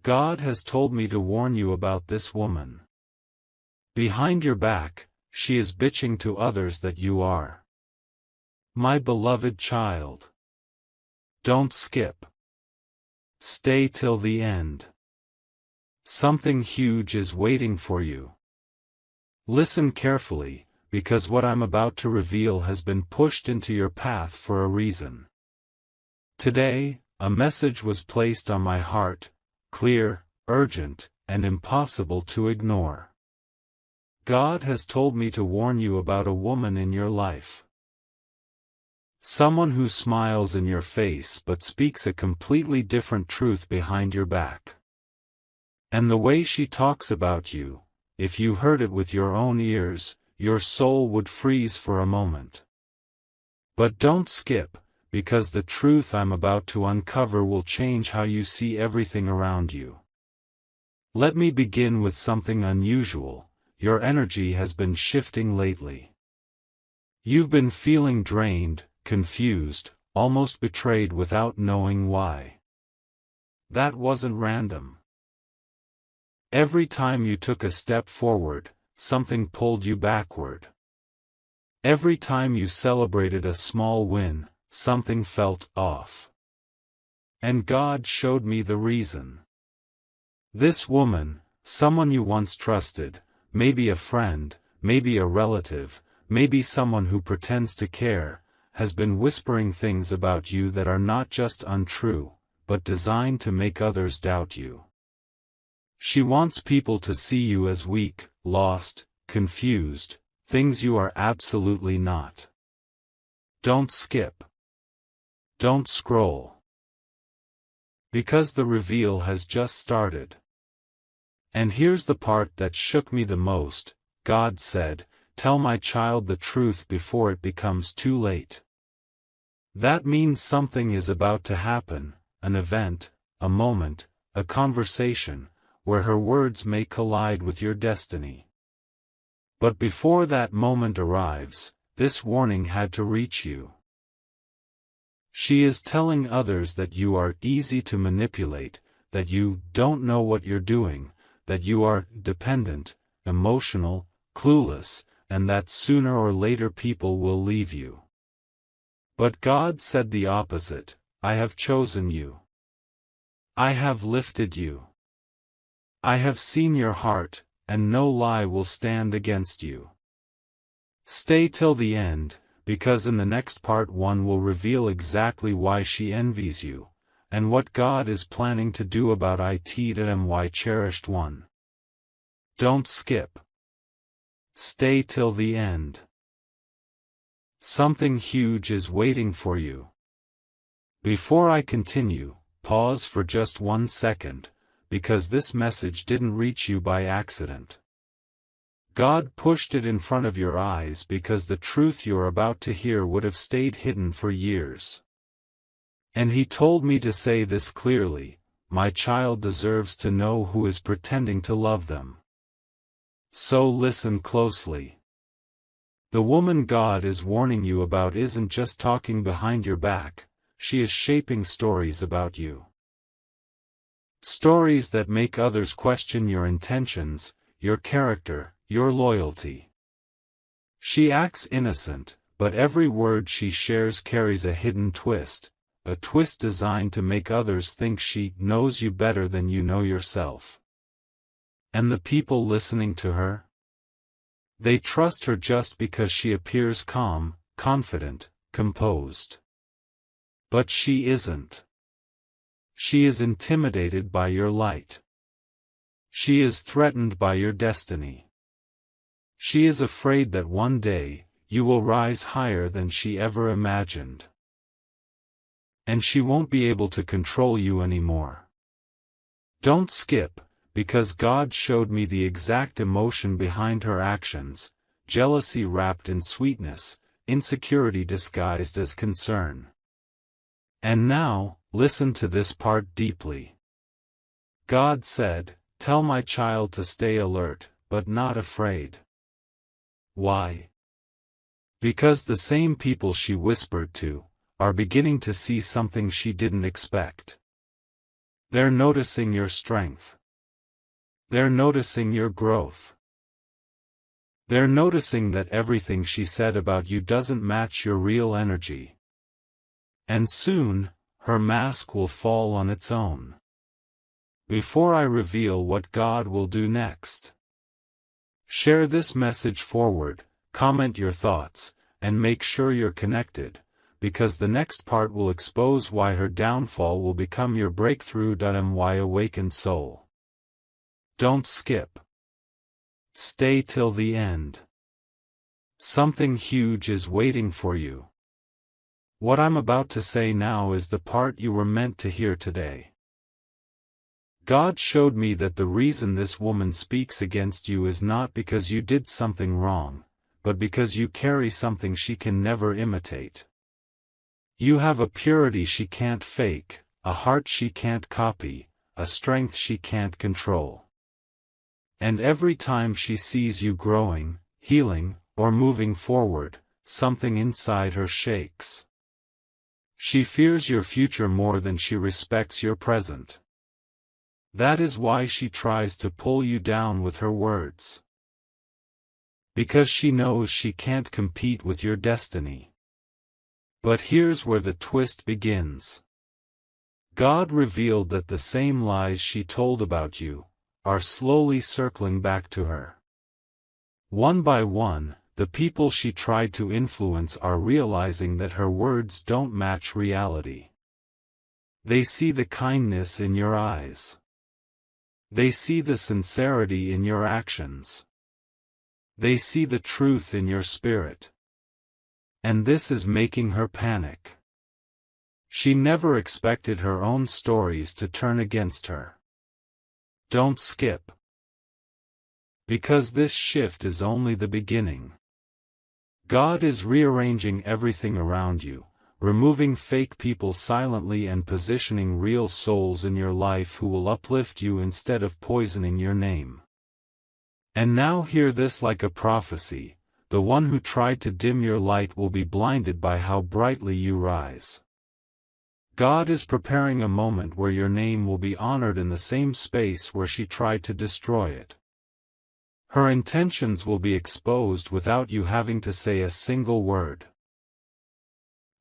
God has told me to warn you about this woman. Behind your back, she is bitching to others that you are my beloved child. Don't skip. Stay till the end. Something huge is waiting for you. Listen carefully, because what I'm about to reveal has been pushed into your path for a reason. Today, a message was placed on my heart, clear, urgent, and impossible to ignore. God has told me to warn you about a woman in your life. Someone who smiles in your face but speaks a completely different truth behind your back. And the way she talks about you, if you heard it with your own ears, your soul would freeze for a moment. But don't skip, because the truth I'm about to uncover will change how you see everything around you. Let me begin with something unusual. Your energy has been shifting lately. You've been feeling drained, confused, almost betrayed without knowing why. That wasn't random. Every time you took a step forward, something pulled you backward. Every time you celebrated a small win, something felt off. And God showed me the reason. This woman, someone you once trusted, maybe a friend, maybe a relative, maybe someone who pretends to care, has been whispering things about you that are not just untrue, but designed to make others doubt you. She wants people to see you as weak, lost, confused, things you are absolutely not. Don't skip. Don't scroll. Because the reveal has just started. And here's the part that shook me the most. God said, "Tell my child the truth before it becomes too late." That means something is about to happen, an event, a moment, a conversation, where her words may collide with your destiny. But before that moment arrives, this warning had to reach you. She is telling others that you are easy to manipulate, that you don't know what you're doing, that you are dependent, emotional, clueless, and that sooner or later people will leave you. But God said the opposite. I have chosen you. I have lifted you. I have seen your heart, and no lie will stand against you. Stay till the end, because in the next part one will reveal exactly why she envies you, and what God is planning to do about it. My cherished one. Don't skip. Stay till the end. Something huge is waiting for you. Before I continue, pause for just 1 second, because this message didn't reach you by accident. God pushed it in front of your eyes because the truth you're about to hear would have stayed hidden for years. And He told me to say this clearly: my child deserves to know who is pretending to love them. So listen closely. The woman God is warning you about isn't just talking behind your back, she is shaping stories about you. Stories that make others question your intentions, your character, your loyalty. She acts innocent, but every word she shares carries a hidden twist, a twist designed to make others think she knows you better than you know yourself. And the people listening to her? They trust her just because she appears calm, confident, composed. But she isn't. She is intimidated by your light. She is threatened by your destiny. She is afraid that one day, you will rise higher than she ever imagined. And she won't be able to control you anymore. Don't skip, because God showed me the exact emotion behind her actions: jealousy wrapped in sweetness, insecurity disguised as concern. And now, listen to this part deeply. God said, "Tell my child to stay alert, but not afraid." Why? Because the same people she whispered to are beginning to see something she didn't expect. They're noticing your strength. They're noticing your growth. They're noticing that everything she said about you doesn't match your real energy. And soon, her mask will fall on its own. Before I reveal what God will do next, share this message forward, comment your thoughts, and make sure you're connected, because the next part will expose why her downfall will become your breakthrough. My awakened soul. Don't skip. Stay till the end. Something huge is waiting for you. What I'm about to say now is the part you were meant to hear today. God showed me that the reason this woman speaks against you is not because you did something wrong, but because you carry something she can never imitate. You have a purity she can't fake, a heart she can't copy, a strength she can't control. And every time she sees you growing, healing, or moving forward, something inside her shakes. She fears your future more than she respects your present. That is why she tries to pull you down with her words. Because she knows she can't compete with your destiny. But here's where the twist begins. God revealed that the same lies she told about you are slowly circling back to her. One by one, the people she tried to influence are realizing that her words don't match reality. They see the kindness in your eyes. They see the sincerity in your actions. They see the truth in your spirit. And this is making her panic. She never expected her own stories to turn against her. Don't skip. Because this shift is only the beginning. God is rearranging everything around you, removing fake people silently and positioning real souls in your life who will uplift you instead of poisoning your name. And now hear this like a prophecy: the one who tried to dim your light will be blinded by how brightly you rise. God is preparing a moment where your name will be honored in the same space where she tried to destroy it. Her intentions will be exposed without you having to say a single word.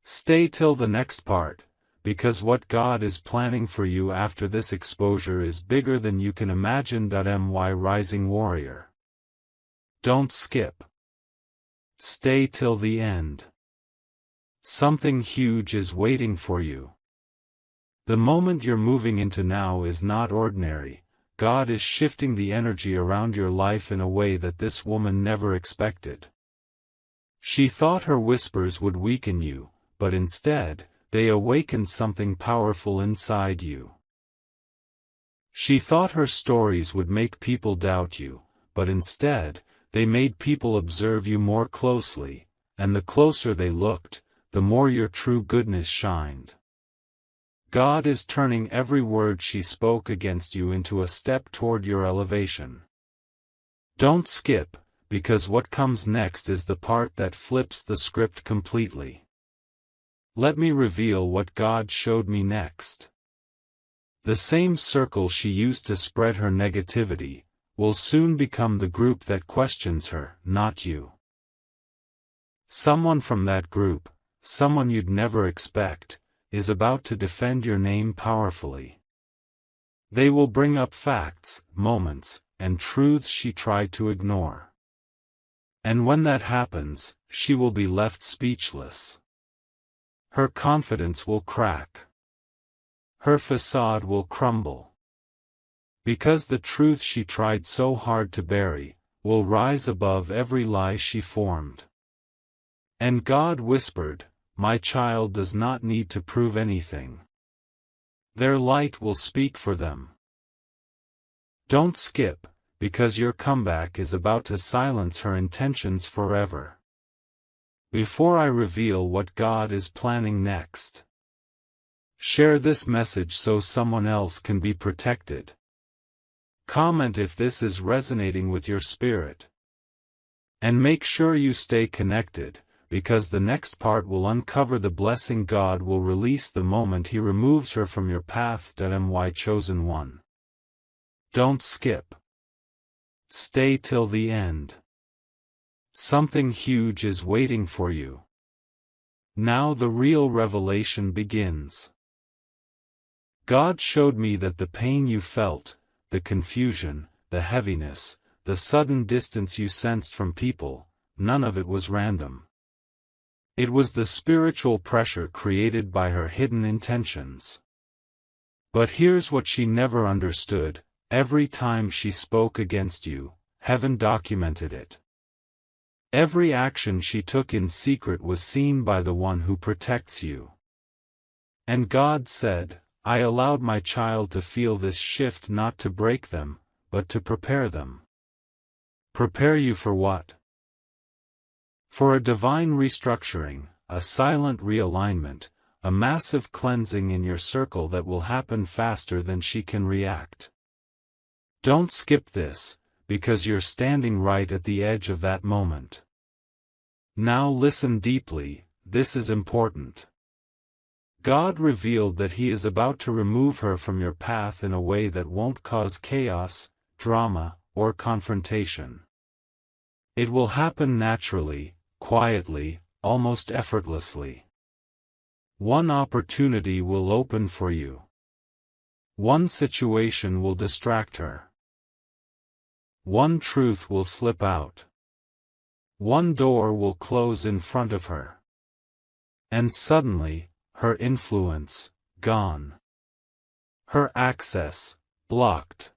Stay till the next part, because what God is planning for you after this exposure is bigger than you can imagine. My rising warrior. Don't skip. Stay till the end. Something huge is waiting for you. The moment you're moving into now is not ordinary. God is shifting the energy around your life in a way that this woman never expected. She thought her whispers would weaken you, but instead, they awakened something powerful inside you. She thought her stories would make people doubt you, but instead, they made people observe you more closely, and the closer they looked, the more your true goodness shined. God is turning every word she spoke against you into a step toward your elevation. Don't skip, because what comes next is the part that flips the script completely. Let me reveal what God showed me next. The same circle she used to spread her negativity will soon become the group that questions her, not you. Someone from that group, someone you'd never expect, is about to defend your name powerfully. They will bring up facts, moments, and truths she tried to ignore. And when that happens, she will be left speechless. Her confidence will crack. Her facade will crumble. Because the truth she tried so hard to bury will rise above every lie she formed. And God whispered, "My child does not need to prove anything. Their light will speak for them." Don't skip, because your comeback is about to silence her intentions forever. Before I reveal what God is planning next, share this message so someone else can be protected. Comment if this is resonating with your spirit. And make sure you stay connected, because the next part will uncover the blessing God will release the moment He removes her from your path. My chosen one. Don't skip. Stay till the end. Something huge is waiting for you. Now the real revelation begins. God showed me that the pain you felt, the confusion, the heaviness, the sudden distance you sensed from people, none of it was random. It was the spiritual pressure created by her hidden intentions. But here's what she never understood: every time she spoke against you, heaven documented it. Every action she took in secret was seen by the one who protects you. And God said, I allowed my child to feel this shift not to break them, but to prepare them. Prepare you for what? For a divine restructuring, a silent realignment, a massive cleansing in your circle that will happen faster than she can react. Don't skip this, because you're standing right at the edge of that moment. Now listen deeply, this is important. God revealed that He is about to remove her from your path in a way that won't cause chaos, drama, or confrontation. It will happen naturally, quietly, almost effortlessly. One opportunity will open for you. One situation will distract her. One truth will slip out. One door will close in front of her. And suddenly, her influence, gone. Her access, blocked.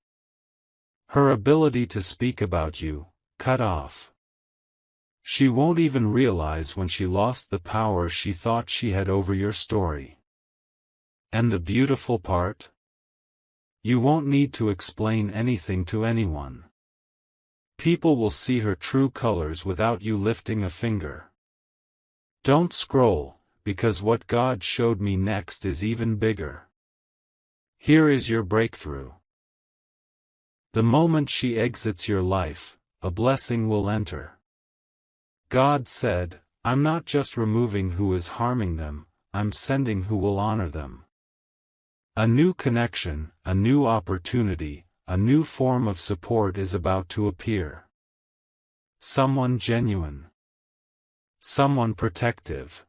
Her ability to speak about you, cut off. She won't even realize when she lost the power she thought she had over your story. And the beautiful part? You won't need to explain anything to anyone. People will see her true colors without you lifting a finger. Don't scroll, because what God showed me next is even bigger. Here is your breakthrough. The moment she exits your life, a blessing will enter. God said, I'm not just removing who is harming them, I'm sending who will honor them. A new connection, a new opportunity, a new form of support is about to appear. Someone genuine. Someone protective.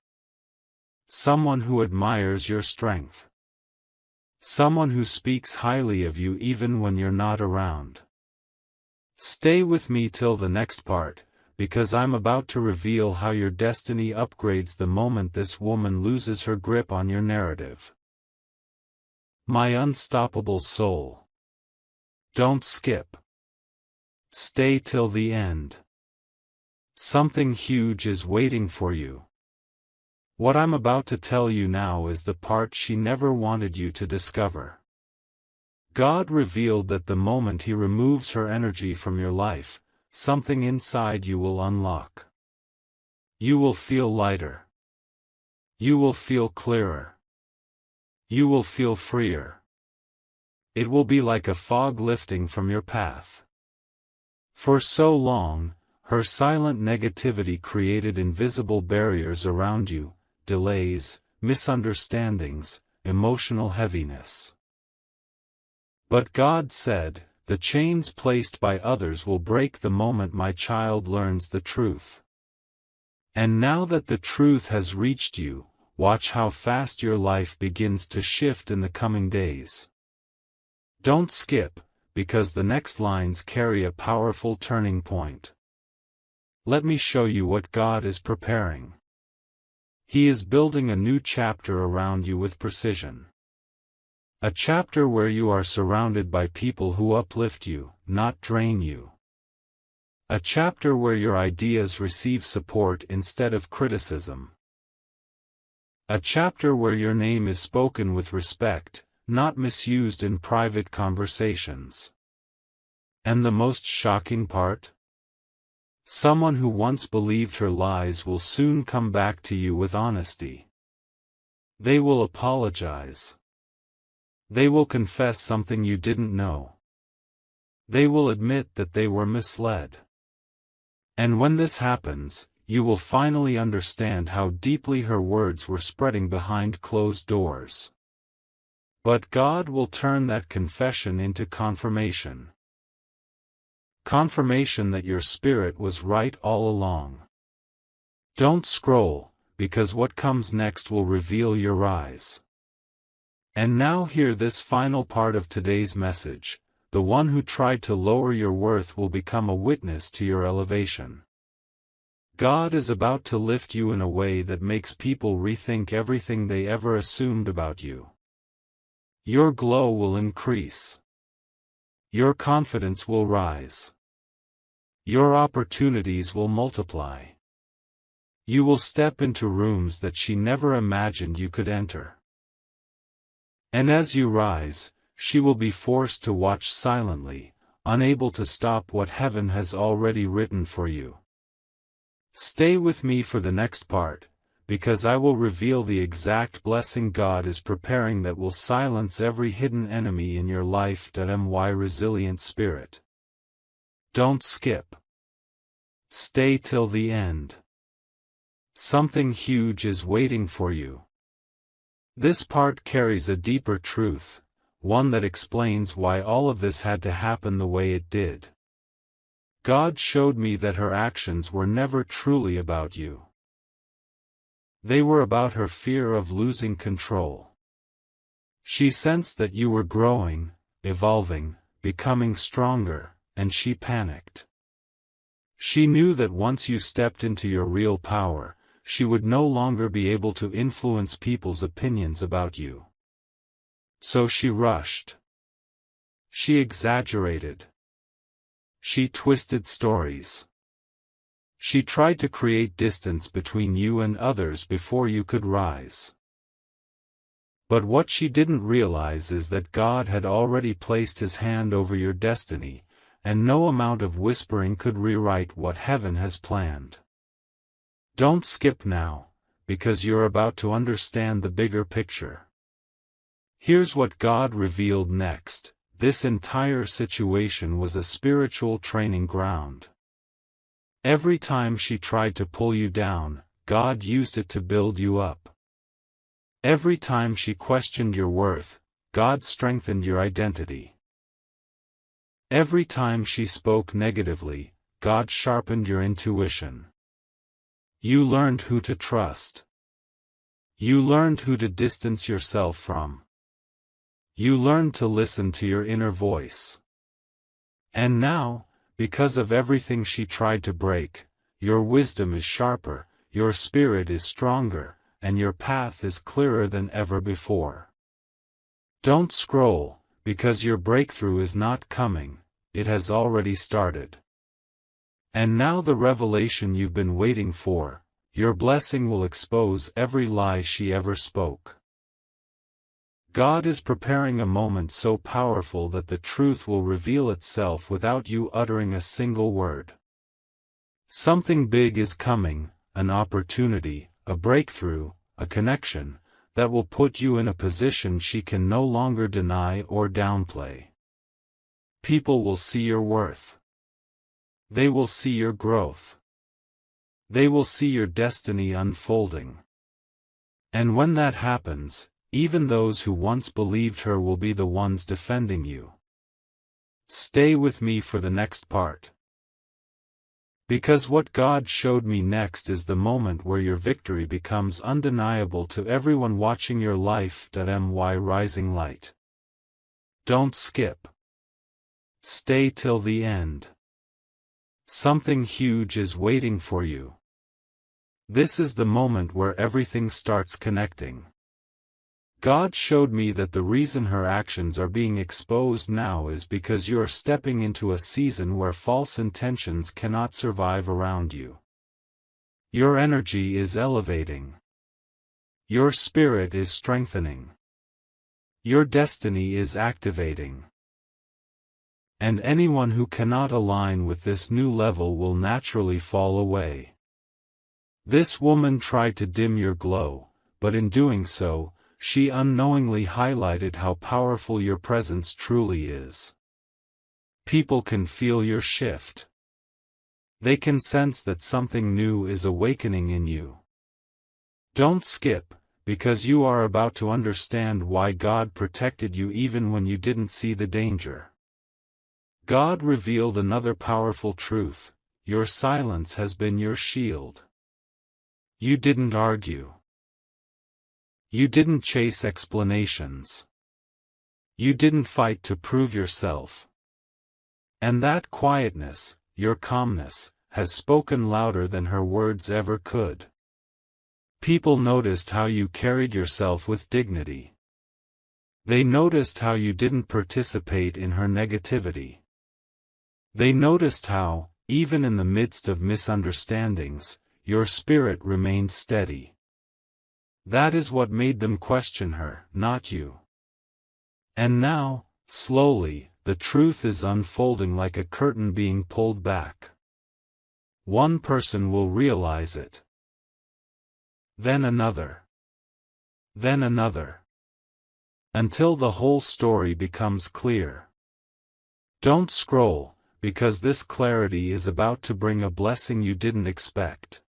Someone who admires your strength. Someone who speaks highly of you even when you're not around. Stay with me till the next part, because I'm about to reveal how your destiny upgrades the moment this woman loses her grip on your narrative. My unstoppable soul. Don't skip. Stay till the end. Something huge is waiting for you. What I'm about to tell you now is the part she never wanted you to discover. God revealed that the moment He removes her energy from your life, something inside you will unlock. You will feel lighter. You will feel clearer. You will feel freer. It will be like a fog lifting from your path. For so long, her silent negativity created invisible barriers around you. Delays, misunderstandings, emotional heaviness. But God said, the chains placed by others will break the moment my child learns the truth. And now that the truth has reached you, watch how fast your life begins to shift in the coming days. Don't skip, because the next lines carry a powerful turning point. Let me show you what God is preparing. He is building a new chapter around you with precision. A chapter where you are surrounded by people who uplift you, not drain you. A chapter where your ideas receive support instead of criticism. A chapter where your name is spoken with respect, not misused in private conversations. And the most shocking part? Someone who once believed her lies will soon come back to you with honesty. They will apologize. They will confess something you didn't know. They will admit that they were misled. And when this happens, you will finally understand how deeply her words were spreading behind closed doors. But God will turn that confession into confirmation. Confirmation that your spirit was right all along. Don't scroll, because what comes next will reveal your eyes. And now hear this final part of today's message. The one who tried to lower your worth will become a witness to your elevation. God is about to lift you in a way that makes people rethink everything they ever assumed about you. Your glow will increase. Your confidence will rise. Your opportunities will multiply. You will step into rooms that she never imagined you could enter. And as you rise, she will be forced to watch silently, unable to stop what heaven has already written for you. Stay with me for the next part, because I will reveal the exact blessing God is preparing that will silence every hidden enemy in your life. My resilient spirit. Don't skip. Stay till the end. Something huge is waiting for you. This part carries a deeper truth, one that explains why all of this had to happen the way it did. God showed me that her actions were never truly about you. They were about her fear of losing control. She sensed that you were growing, evolving, becoming stronger, and she panicked. She knew that once you stepped into your real power, she would no longer be able to influence people's opinions about you. So she rushed. She exaggerated. She twisted stories. She tried to create distance between you and others before you could rise. But what she didn't realize is that God had already placed His hand over your destiny, and no amount of whispering could rewrite what heaven has planned. Don't skip now, because you're about to understand the bigger picture. Here's what God revealed next. This entire situation was a spiritual training ground. Every time she tried to pull you down, God used it to build you up. Every time she questioned your worth, God strengthened your identity. Every time she spoke negatively, God sharpened your intuition. You learned who to trust. You learned who to distance yourself from. You learned to listen to your inner voice. And now, because of everything she tried to break, your wisdom is sharper, your spirit is stronger, and your path is clearer than ever before. Don't scroll, because your breakthrough is not coming, it has already started. And now the revelation you've been waiting for, your blessing will expose every lie she ever spoke. God is preparing a moment so powerful that the truth will reveal itself without you uttering a single word. Something big is coming, an opportunity, a breakthrough, a connection, that will put you in a position she can no longer deny or downplay. People will see your worth. They will see your growth. They will see your destiny unfolding. And when that happens, even those who once believed her will be the ones defending you. Stay with me for the next part. Because what God showed me next is the moment where your victory becomes undeniable to everyone watching your life. My rising light. Don't skip. Stay till the end. Something huge is waiting for you. This is the moment where everything starts connecting. God showed me that the reason her actions are being exposed now is because you are stepping into a season where false intentions cannot survive around you. Your energy is elevating. Your spirit is strengthening. Your destiny is activating. And anyone who cannot align with this new level will naturally fall away. This woman tried to dim your glow, but in doing so, she unknowingly highlighted how powerful your presence truly is. People can feel your shift. They can sense that something new is awakening in you. Don't skip, because you are about to understand why God protected you even when you didn't see the danger. God revealed another powerful truth: your silence has been your shield. You didn't argue. You didn't chase explanations. You didn't fight to prove yourself. And that quietness, your calmness, has spoken louder than her words ever could. People noticed how you carried yourself with dignity. They noticed how you didn't participate in her negativity. They noticed how, even in the midst of misunderstandings, your spirit remained steady. That is what made them question her, not you. And now, slowly, the truth is unfolding like a curtain being pulled back. One person will realize it. Then another. Then another. Until the whole story becomes clear. Don't scroll, because this clarity is about to bring a blessing you didn't expect.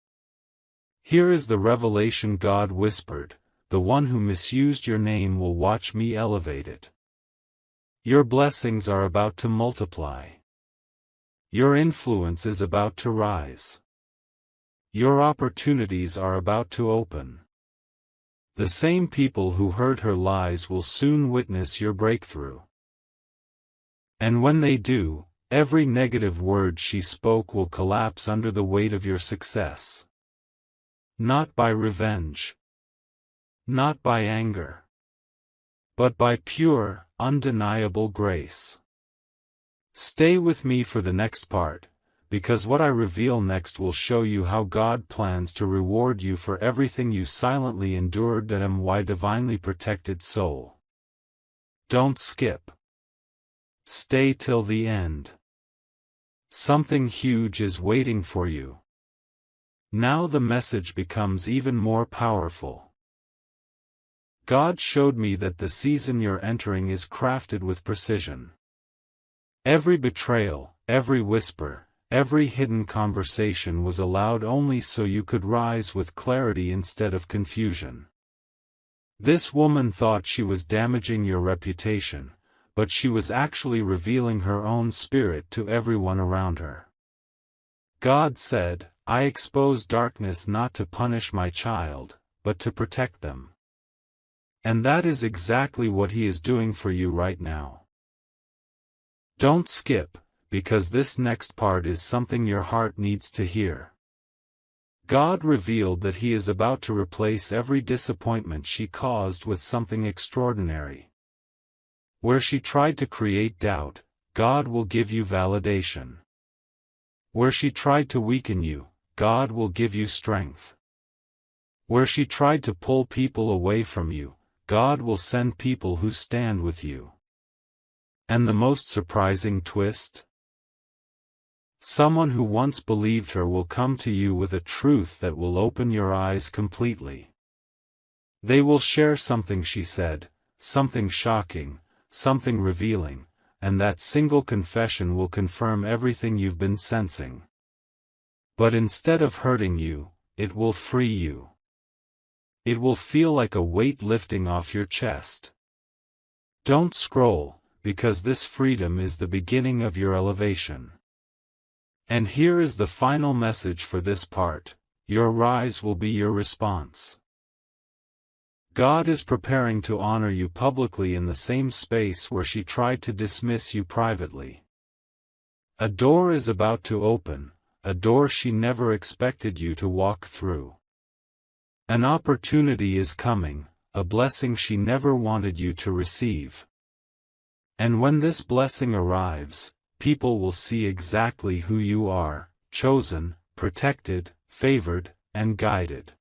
Here is the revelation God whispered: the one who misused your name will watch me elevate it. Your blessings are about to multiply. Your influence is about to rise. Your opportunities are about to open. The same people who heard her lies will soon witness your breakthrough. And when they do, every negative word she spoke will collapse under the weight of your success. Not by revenge. Not by anger. But by pure, undeniable grace. Stay with me for the next part, because what I reveal next will show you how God plans to reward you for everything you silently endured. My divinely protected soul. Don't skip. Stay till the end. Something huge is waiting for you. Now the message becomes even more powerful. God showed me that the season you're entering is crafted with precision. Every betrayal, every whisper, every hidden conversation was allowed only so you could rise with clarity instead of confusion. This woman thought she was damaging your reputation, but she was actually revealing her own spirit to everyone around her. God said, "I expose darkness not to punish my child, but to protect them." And that is exactly what He is doing for you right now. Don't skip, because this next part is something your heart needs to hear. God revealed that He is about to replace every disappointment she caused with something extraordinary. Where she tried to create doubt, God will give you validation. Where she tried to weaken you, God will give you strength. Where she tried to pull people away from you, God will send people who stand with you. And the most surprising twist? Someone who once believed her will come to you with a truth that will open your eyes completely. They will share something she said, something shocking, something revealing, and that single confession will confirm everything you've been sensing. But instead of hurting you, it will free you. It will feel like a weight lifting off your chest. Don't scroll, because this freedom is the beginning of your elevation. And here is the final message for this part: your rise will be your response. God is preparing to honor you publicly in the same space where she tried to dismiss you privately. A door is about to open, a door she never expected you to walk through. An opportunity is coming, a blessing she never wanted you to receive. And when this blessing arrives, people will see exactly who you are: chosen, protected, favored, and guided.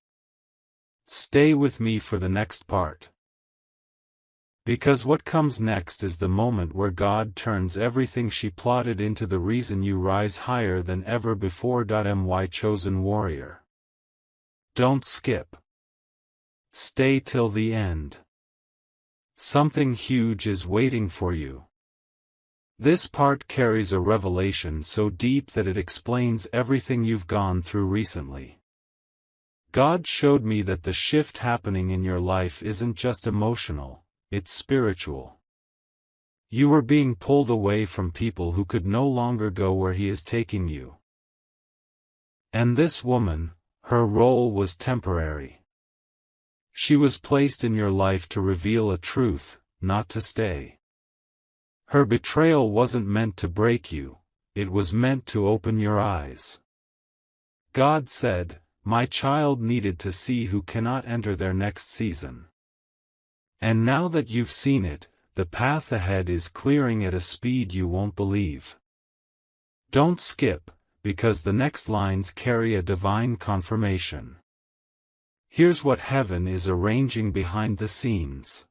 Stay with me for the next part. Because what comes next is the moment where God turns everything she plotted into the reason you rise higher than ever before. My chosen warrior. Don't skip. Stay till the end. Something huge is waiting for you. This part carries a revelation so deep that it explains everything you've gone through recently. God showed me that the shift happening in your life isn't just emotional, it's spiritual. You were being pulled away from people who could no longer go where He is taking you. And this woman, her role was temporary. She was placed in your life to reveal a truth, not to stay. Her betrayal wasn't meant to break you, it was meant to open your eyes. God said, "My child needed to see who cannot enter their next season. And now that you've seen it, the path ahead is clearing at a speed you won't believe." Don't skip, because the next lines carry a divine confirmation. Here's what heaven is arranging behind the scenes.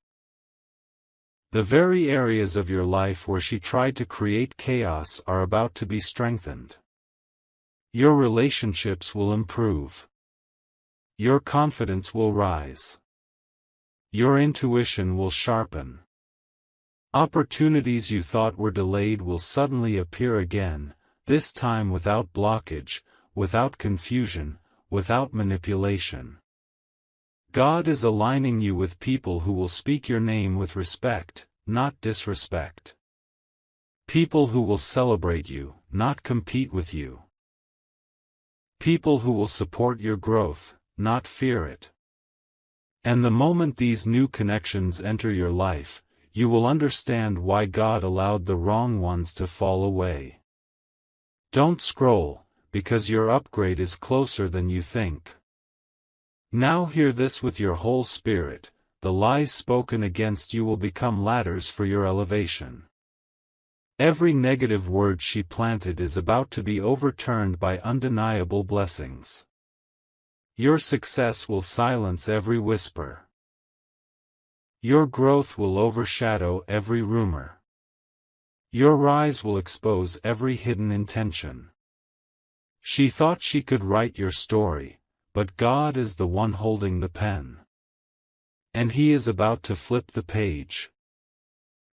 The very areas of your life where she tried to create chaos are about to be strengthened. Your relationships will improve. Your confidence will rise. Your intuition will sharpen. Opportunities you thought were delayed will suddenly appear again, this time without blockage, without confusion, without manipulation. God is aligning you with people who will speak your name with respect, not disrespect. People who will celebrate you, not compete with you. People who will support your growth, not fear it. And the moment these new connections enter your life, you will understand why God allowed the wrong ones to fall away. Don't scroll, because your upgrade is closer than you think. Now hear this with your whole spirit: the lies spoken against you will become ladders for your elevation. Every negative word she planted is about to be overturned by undeniable blessings. Your success will silence every whisper. Your growth will overshadow every rumor. Your rise will expose every hidden intention. She thought she could write your story, but God is the one holding the pen. And He is about to flip the page.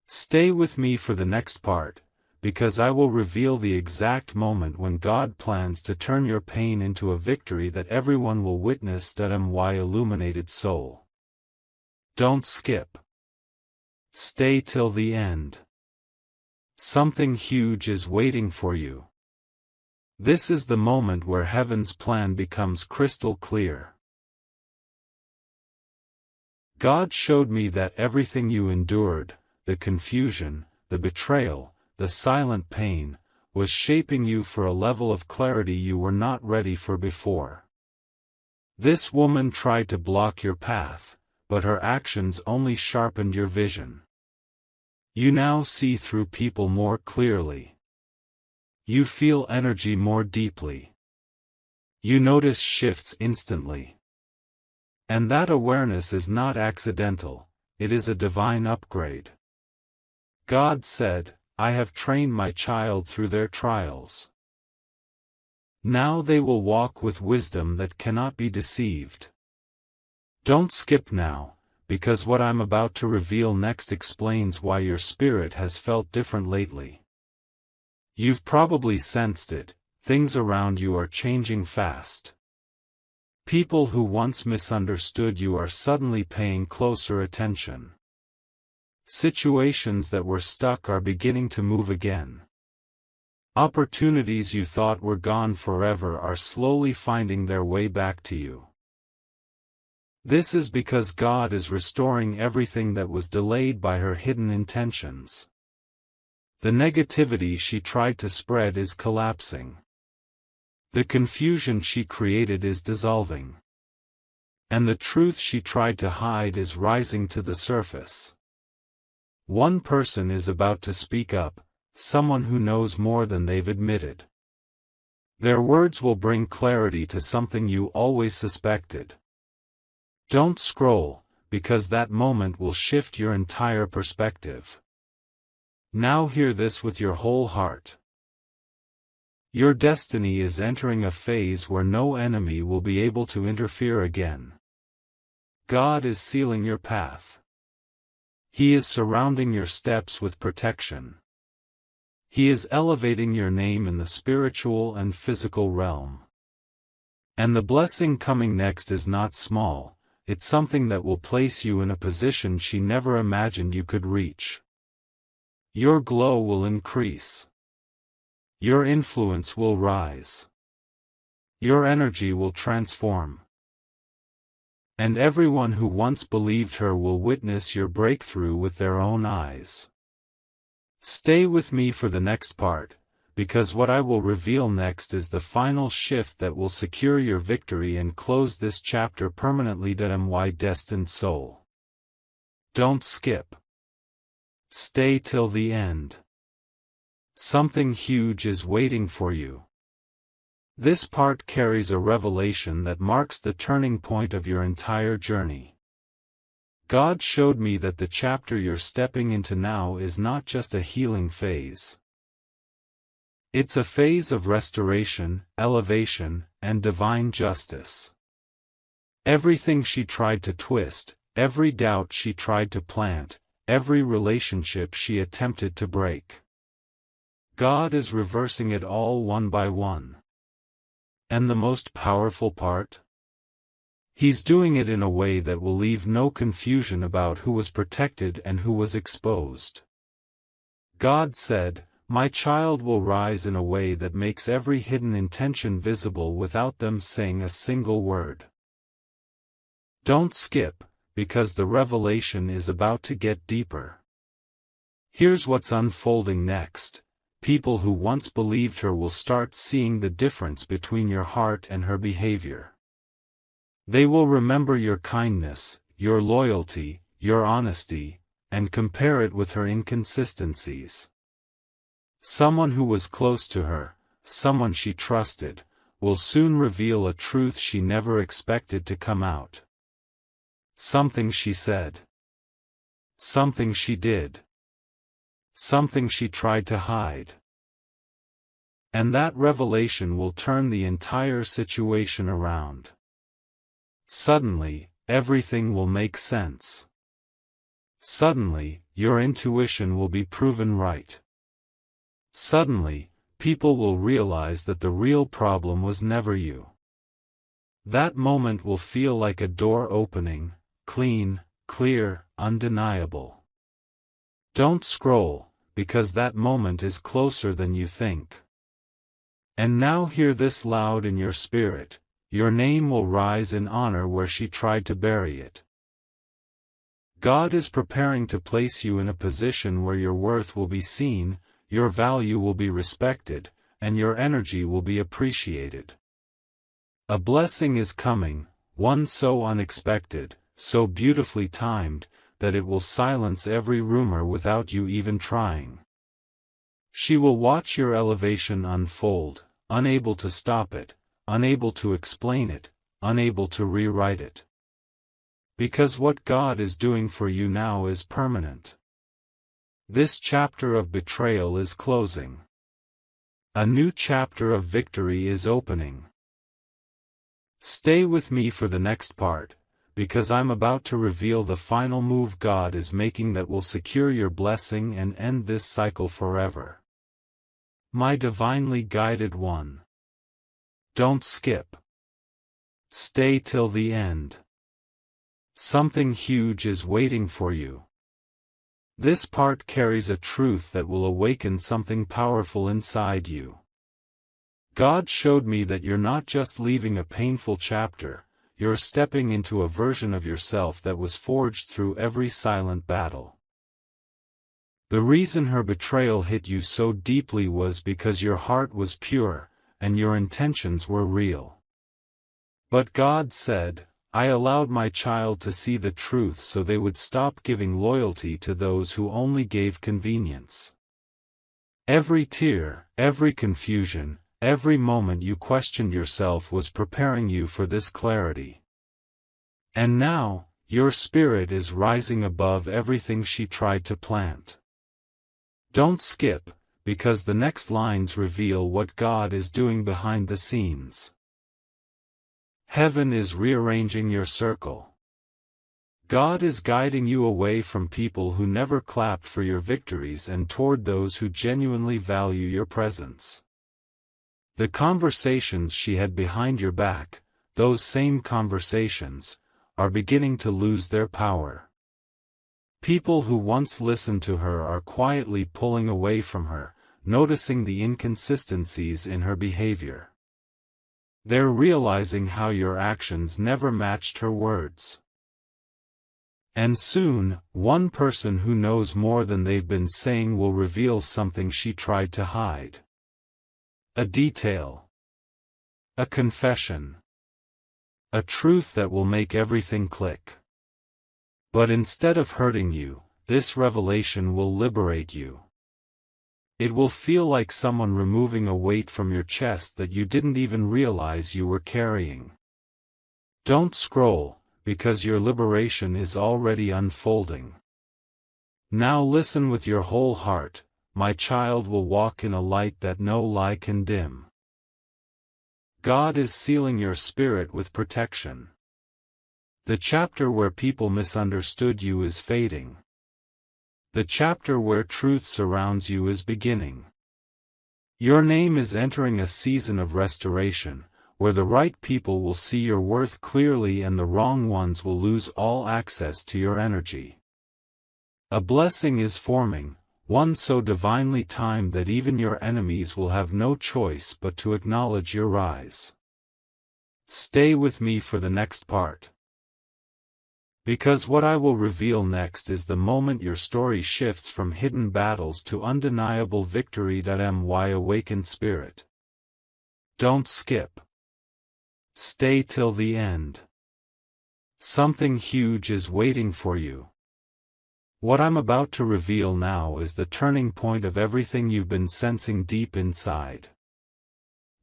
Stay with me for the next part, because I will reveal the exact moment when God plans to turn your pain into a victory that everyone will witness. My illuminated soul. Don't skip. Stay till the end. Something huge is waiting for you. This is the moment where heaven's plan becomes crystal clear. God showed me that everything you endured, the confusion, the betrayal, the silent pain, was shaping you for a level of clarity you were not ready for before. This woman tried to block your path, but her actions only sharpened your vision. You now see through people more clearly. You feel energy more deeply. You notice shifts instantly. And that awareness is not accidental, it is a divine upgrade. God said, "I have trained my child through their trials. Now they will walk with wisdom that cannot be deceived." Don't skip now, because what I'm about to reveal next explains why your spirit has felt different lately. You've probably sensed it, things around you are changing fast. People who once misunderstood you are suddenly paying closer attention. Situations that were stuck are beginning to move again. Opportunities you thought were gone forever are slowly finding their way back to you. This is because God is restoring everything that was delayed by her hidden intentions. The negativity she tried to spread is collapsing. The confusion she created is dissolving. And the truth she tried to hide is rising to the surface. One person is about to speak up, someone who knows more than they've admitted. Their words will bring clarity to something you always suspected. Don't scroll, because that moment will shift your entire perspective. Now hear this with your whole heart. Your destiny is entering a phase where no enemy will be able to interfere again. God is sealing your path. He is surrounding your steps with protection. He is elevating your name in the spiritual and physical realm. And the blessing coming next is not small, it's something that will place you in a position she never imagined you could reach. Your glow will increase. Your influence will rise. Your energy will transform. And everyone who once believed her will witness your breakthrough with their own eyes. Stay with me for the next part, because what I will reveal next is the final shift that will secure your victory and close this chapter permanently. My destined soul. Don't skip. Stay till the end. Something huge is waiting for you. This part carries a revelation that marks the turning point of your entire journey. God showed me that the chapter you're stepping into now is not just a healing phase. It's a phase of restoration, elevation, and divine justice. Everything she tried to twist, every doubt she tried to plant, every relationship she attempted to break. God is reversing it all one by one. And the most powerful part? He's doing it in a way that will leave no confusion about who was protected and who was exposed. God said, "My child will rise in a way that makes every hidden intention visible without them saying a single word." Don't skip, because the revelation is about to get deeper. Here's what's unfolding next. People who once believed her will start seeing the difference between your heart and her behavior. They will remember your kindness, your loyalty, your honesty, and compare it with her inconsistencies. Someone who was close to her, someone she trusted, will soon reveal a truth she never expected to come out. Something she said. Something she did. Something she tried to hide. And that revelation will turn the entire situation around. Suddenly, everything will make sense. Suddenly, your intuition will be proven right. Suddenly, people will realize that the real problem was never you. That moment will feel like a door opening, clean, clear, undeniable. Don't scroll, because that moment is closer than you think. And now hear this loud in your spirit. Your name will rise in honor where she tried to bury it. God is preparing to place you in a position where your worth will be seen, your value will be respected, and your energy will be appreciated. A blessing is coming, one so unexpected, so beautifully timed, that it will silence every rumor without you even trying. She will watch your elevation unfold, unable to stop it, unable to explain it, unable to rewrite it. Because what God is doing for you now is permanent. This chapter of betrayal is closing. A new chapter of victory is opening. Stay with me for the next part, because I'm about to reveal the final move God is making that will secure your blessing and end this cycle forever. My divinely guided one. Don't skip. Stay till the end. Something huge is waiting for you. This part carries a truth that will awaken something powerful inside you. God showed me that you're not just leaving a painful chapter, you're stepping into a version of yourself that was forged through every silent battle. The reason her betrayal hit you so deeply was because your heart was pure, and your intentions were real. But God said, "I allowed my child to see the truth so they would stop giving loyalty to those who only gave convenience." Every tear, every confusion, every moment you questioned yourself was preparing you for this clarity. And now, your spirit is rising above everything she tried to plant. Don't skip, because the next lines reveal what God is doing behind the scenes. Heaven is rearranging your circle. God is guiding you away from people who never clapped for your victories and toward those who genuinely value your presence. The conversations she had behind your back, those same conversations, are beginning to lose their power. People who once listened to her are quietly pulling away from her, noticing the inconsistencies in her behavior. They're realizing how your actions never matched her words. And soon, one person who knows more than they've been saying will reveal something she tried to hide. A detail. A confession. A truth that will make everything click. But instead of hurting you, this revelation will liberate you. It will feel like someone removing a weight from your chest that you didn't even realize you were carrying. Don't scroll, because your liberation is already unfolding. Now listen with your whole heart, my child will walk in a light that no lie can dim. God is sealing your spirit with protection. The chapter where people misunderstood you is fading. The chapter where truth surrounds you is beginning. Your name is entering a season of restoration, where the right people will see your worth clearly and the wrong ones will lose all access to your energy. A blessing is forming, one so divinely timed that even your enemies will have no choice but to acknowledge your rise. Stay with me for the next part. Because what I will reveal next is the moment your story shifts from hidden battles to undeniable victory. My awakened spirit. Don't skip. Stay till the end. Something huge is waiting for you. What I'm about to reveal now is the turning point of everything you've been sensing deep inside.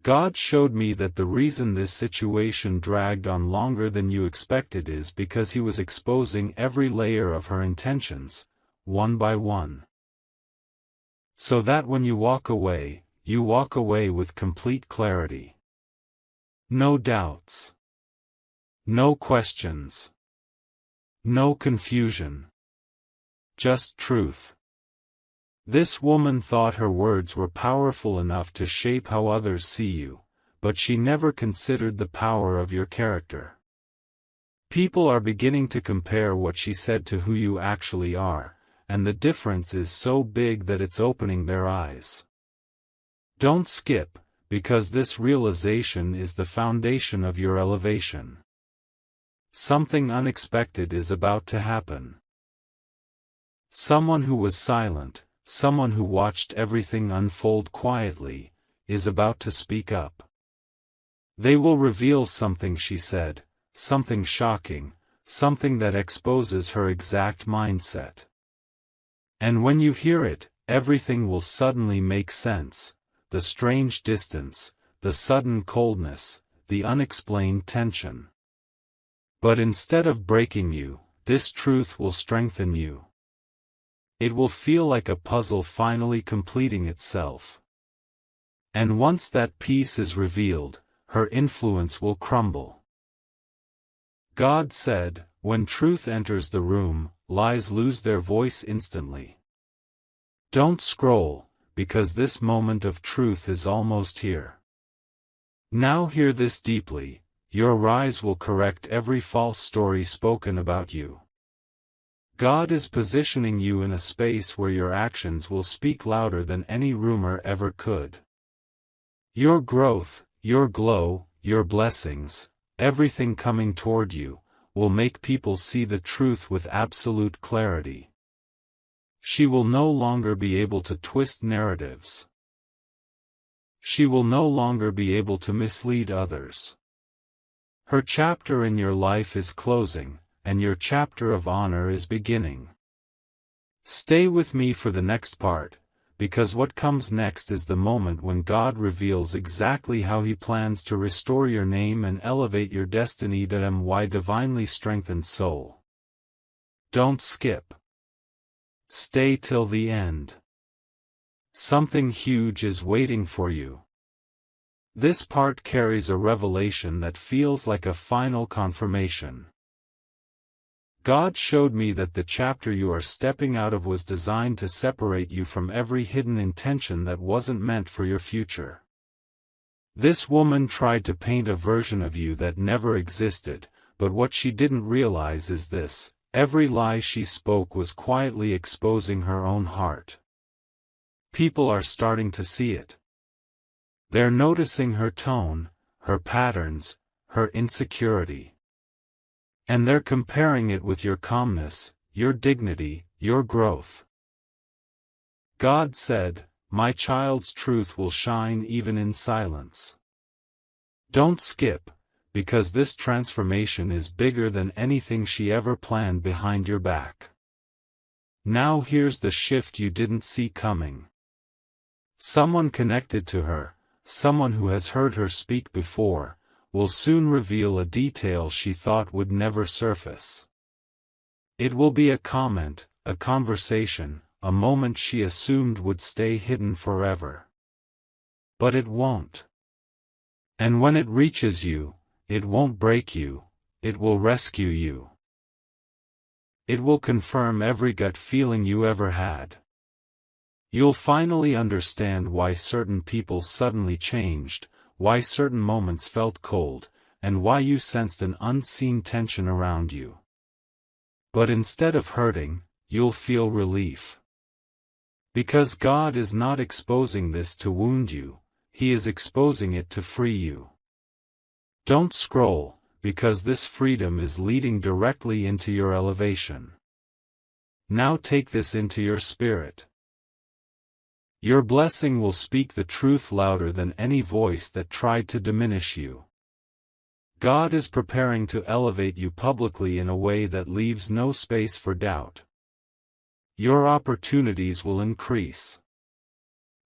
God showed me that the reason this situation dragged on longer than you expected is because He was exposing every layer of her intentions, one by one. So that when you walk away with complete clarity. No doubts. No questions. No confusion. Just truth. This woman thought her words were powerful enough to shape how others see you, but she never considered the power of your character. People are beginning to compare what she said to who you actually are, and the difference is so big that it's opening their eyes. Don't skip, because this realization is the foundation of your elevation. Something unexpected is about to happen. Someone who was silent, someone who watched everything unfold quietly, is about to speak up. They will reveal something she said, something shocking, something that exposes her exact mindset. And when you hear it, everything will suddenly make sense. The strange distance, the sudden coldness, the unexplained tension. But instead of breaking you, this truth will strengthen you. It will feel like a puzzle finally completing itself. And once that piece is revealed, her influence will crumble. God said, when truth enters the room, lies lose their voice instantly. Don't scroll, because this moment of truth is almost here. Now hear this deeply, your rise will correct every false story spoken about you. God is positioning you in a space where your actions will speak louder than any rumor ever could. Your growth, your glow, your blessings, everything coming toward you, will make people see the truth with absolute clarity. She will no longer be able to twist narratives. She will no longer be able to mislead others. Her chapter in your life is closing, and your chapter of honor is beginning. Stay with me for the next part, because what comes next is the moment when God reveals exactly how He plans to restore your name and elevate your destiny. My divinely strengthened soul. Don't skip. Stay till the end. Something huge is waiting for you. This part carries a revelation that feels like a final confirmation. God showed me that the chapter you are stepping out of was designed to separate you from every hidden intention that wasn't meant for your future. This woman tried to paint a version of you that never existed, but what she didn't realize is this: every lie she spoke was quietly exposing her own heart. People are starting to see it. They're noticing her tone, her patterns, her insecurity. And they're comparing it with your calmness, your dignity, your growth. God said, "My child's truth will shine even in silence." Don't skip, because this transformation is bigger than anything she ever planned behind your back. Now here's the shift you didn't see coming. Someone connected to her, someone who has heard her speak before, will soon reveal a detail she thought would never surface. It will be a comment, a conversation, a moment she assumed would stay hidden forever. But it won't. And when it reaches you, it won't break you, it will rescue you. It will confirm every gut feeling you ever had. You'll finally understand why certain people suddenly changed, why certain moments felt cold, and why you sensed an unseen tension around you. But instead of hurting, you'll feel relief. Because God is not exposing this to wound you, He is exposing it to free you. Don't scroll, because this freedom is leading directly into your elevation. Now take this into your spirit. Your blessing will speak the truth louder than any voice that tried to diminish you. God is preparing to elevate you publicly in a way that leaves no space for doubt. Your opportunities will increase.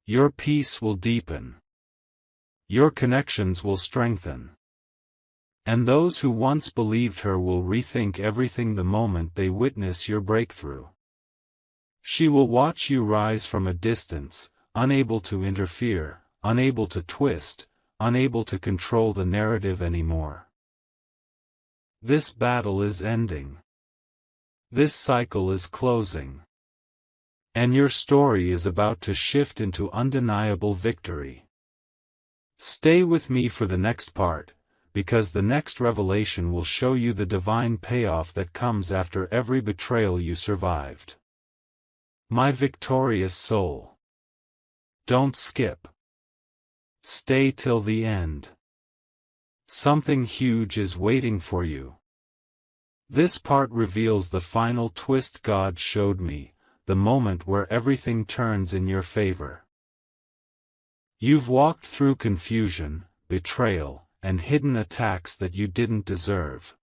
Your peace will deepen. Your connections will strengthen. And those who once believed her will rethink everything the moment they witness your breakthrough. She will watch you rise from a distance, unable to interfere, unable to twist, unable to control the narrative anymore. This battle is ending. This cycle is closing. And your story is about to shift into undeniable victory. Stay with me for the next part, because the next revelation will show you the divine payoff that comes after every betrayal you survived. My victorious soul. Don't skip. Stay till the end. Something huge is waiting for you. This part reveals the final twist God showed me, the moment where everything turns in your favor. You've walked through confusion, betrayal, and hidden attacks that you didn't deserve.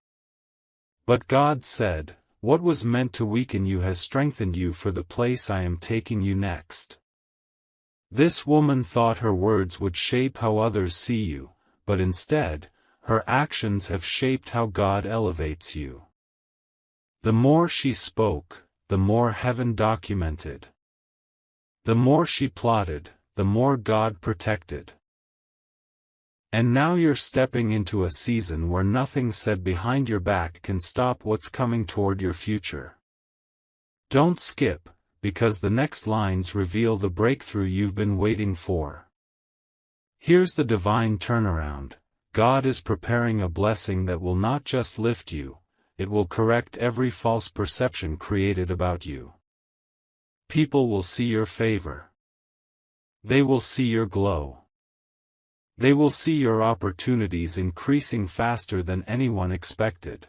But God said, "What was meant to weaken you has strengthened you for the place I am taking you next." This woman thought her words would shape how others see you, but instead, her actions have shaped how God elevates you. The more she spoke, the more heaven documented. The more she plotted, the more God protected. And now you're stepping into a season where nothing said behind your back can stop what's coming toward your future. Don't skip, because the next lines reveal the breakthrough you've been waiting for. Here's the divine turnaround. God is preparing a blessing that will not just lift you, it will correct every false perception created about you. People will see your favor. They will see your glow. They will see your opportunities increasing faster than anyone expected.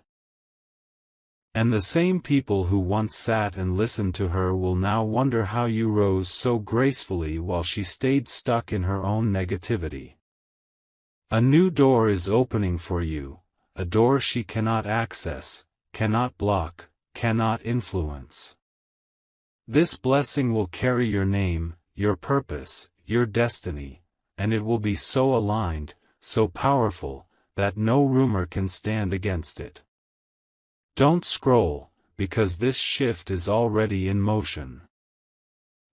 And the same people who once sat and listened to her will now wonder how you rose so gracefully while she stayed stuck in her own negativity. A new door is opening for you, a door she cannot access, cannot block, cannot influence. This blessing will carry your name, your purpose, your destiny, and it will be so aligned, so powerful, that no rumor can stand against it. Don't scroll, because this shift is already in motion.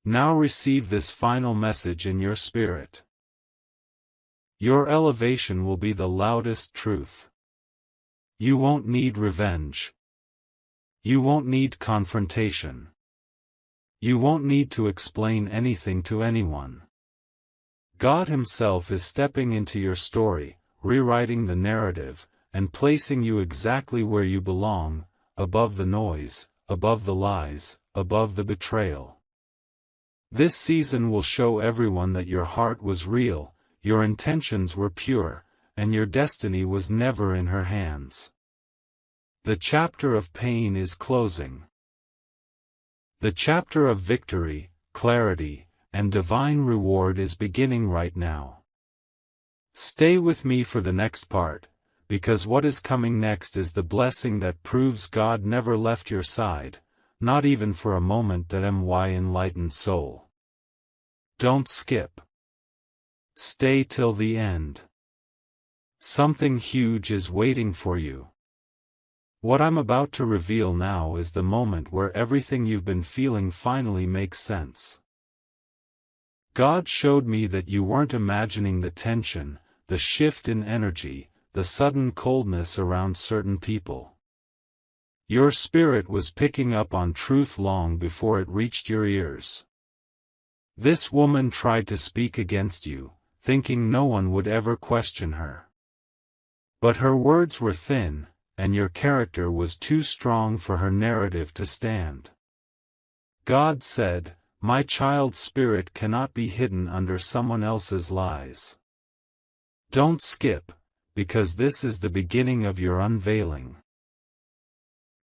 Now receive this final message in your spirit. Your elevation will be the loudest truth. You won't need revenge. You won't need confrontation. You won't need to explain anything to anyone. God Himself is stepping into your story, rewriting the narrative, and placing you exactly where you belong, above the noise, above the lies, above the betrayal. This season will show everyone that your heart was real, your intentions were pure, and your destiny was never in her hands. The chapter of pain is closing. The chapter of victory, clarity, and divine reward is beginning right now. Stay with me for the next part, because what is coming next is the blessing that proves God never left your side, not even for a moment. My enlightened soul. Don't skip. Stay till the end. Something huge is waiting for you. What I'm about to reveal now is the moment where everything you've been feeling finally makes sense. God showed me that you weren't imagining the tension, the shift in energy, the sudden coldness around certain people. Your spirit was picking up on truth long before it reached your ears. This woman tried to speak against you, thinking no one would ever question her. But her words were thin, and your character was too strong for her narrative to stand. God said, "My child's spirit cannot be hidden under someone else's lies." Don't skip, because this is the beginning of your unveiling.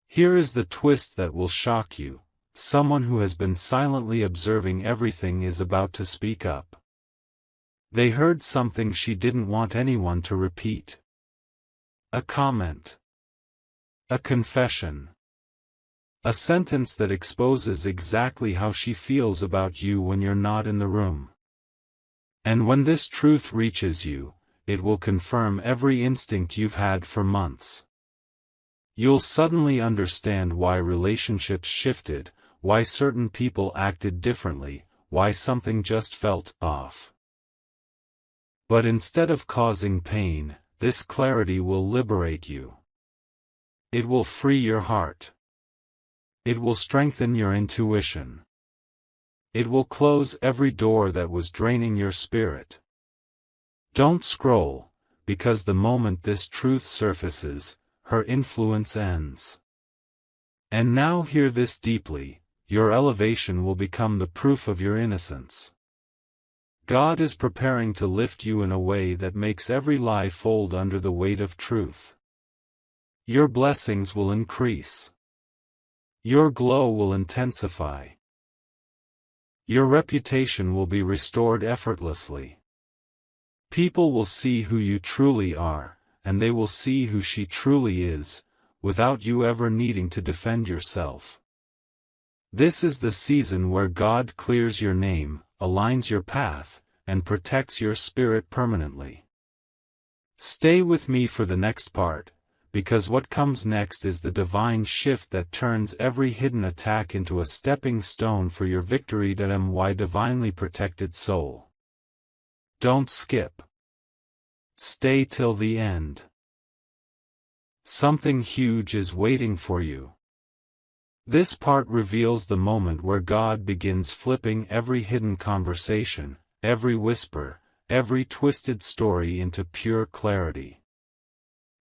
Here is the twist that will shock you. Someone who has been silently observing everything is about to speak up. They heard something she didn't want anyone to repeat. A comment. A confession. A sentence that exposes exactly how she feels about you when you're not in the room. And when this truth reaches you, it will confirm every instinct you've had for months. You'll suddenly understand why relationships shifted, why certain people acted differently, why something just felt off. But instead of causing pain, this clarity will liberate you. It will free your heart. It will strengthen your intuition. It will close every door that was draining your spirit. Don't scroll, because the moment this truth surfaces, her influence ends. And now hear this deeply, your elevation will become the proof of your innocence. God is preparing to lift you in a way that makes every lie fold under the weight of truth. Your blessings will increase. Your glow will intensify. Your reputation will be restored effortlessly. People will see who you truly are, and they will see who she truly is, without you ever needing to defend yourself. This is the season where God clears your name, aligns your path, and protects your spirit permanently. Stay with me for the next part, because what comes next is the divine shift that turns every hidden attack into a stepping stone for your victory. My divinely protected soul. Don't skip. Stay till the end. Something huge is waiting for you. This part reveals the moment where God begins flipping every hidden conversation, every whisper, every twisted story into pure clarity.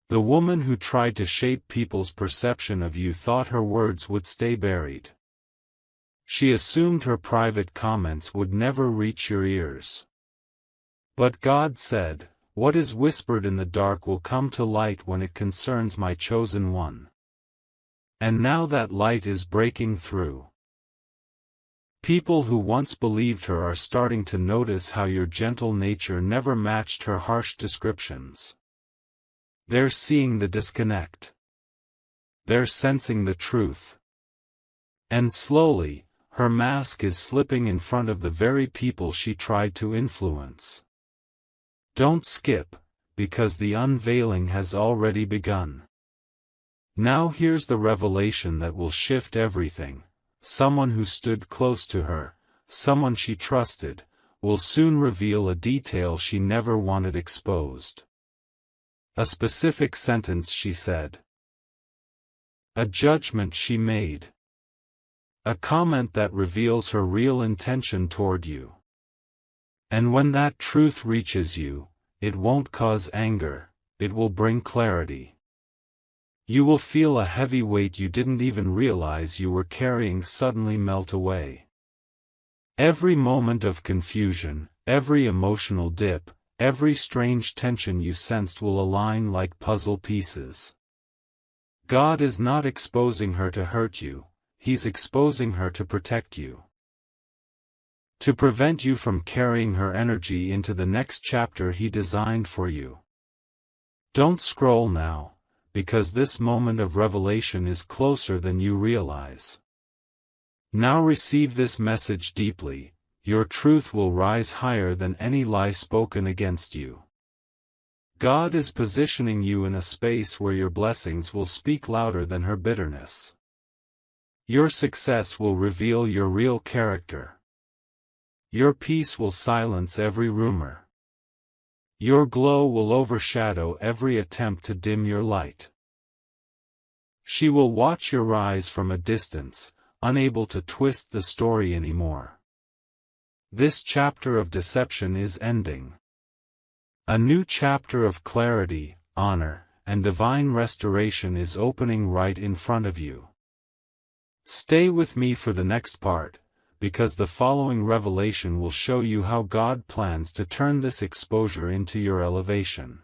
The woman who tried to shape people's perception of you thought her words would stay buried. She assumed her private comments would never reach your ears. But God said, "What is whispered in the dark will come to light when it concerns my chosen one." And now that light is breaking through. People who once believed her are starting to notice how your gentle nature never matched her harsh descriptions. They're seeing the disconnect. They're sensing the truth. And slowly, her mask is slipping in front of the very people she tried to influence. Don't skip, because the unveiling has already begun. Now here's the revelation that will shift everything. Someone who stood close to her, someone she trusted, will soon reveal a detail she never wanted exposed. A specific sentence she said. A judgment she made. A comment that reveals her real intention toward you. And when that truth reaches you, it won't cause anger, it will bring clarity. You will feel a heavy weight you didn't even realize you were carrying suddenly melt away. Every moment of confusion, every emotional dip, every strange tension you sensed will align like puzzle pieces. God is not exposing her to hurt you, He's exposing her to protect you. To prevent you from carrying her energy into the next chapter He designed for you. Don't scroll now, because this moment of revelation is closer than you realize. Now receive this message deeply, your truth will rise higher than any lie spoken against you. God is positioning you in a space where your blessings will speak louder than her bitterness. Your success will reveal your real character. Your peace will silence every rumor. Your glow will overshadow every attempt to dim your light. She will watch your rise from a distance, unable to twist the story anymore. This chapter of deception is ending. A new chapter of clarity, honor, and divine restoration is opening right in front of you. Stay with me for the next part, because the following revelation will show you how God plans to turn this exposure into your elevation.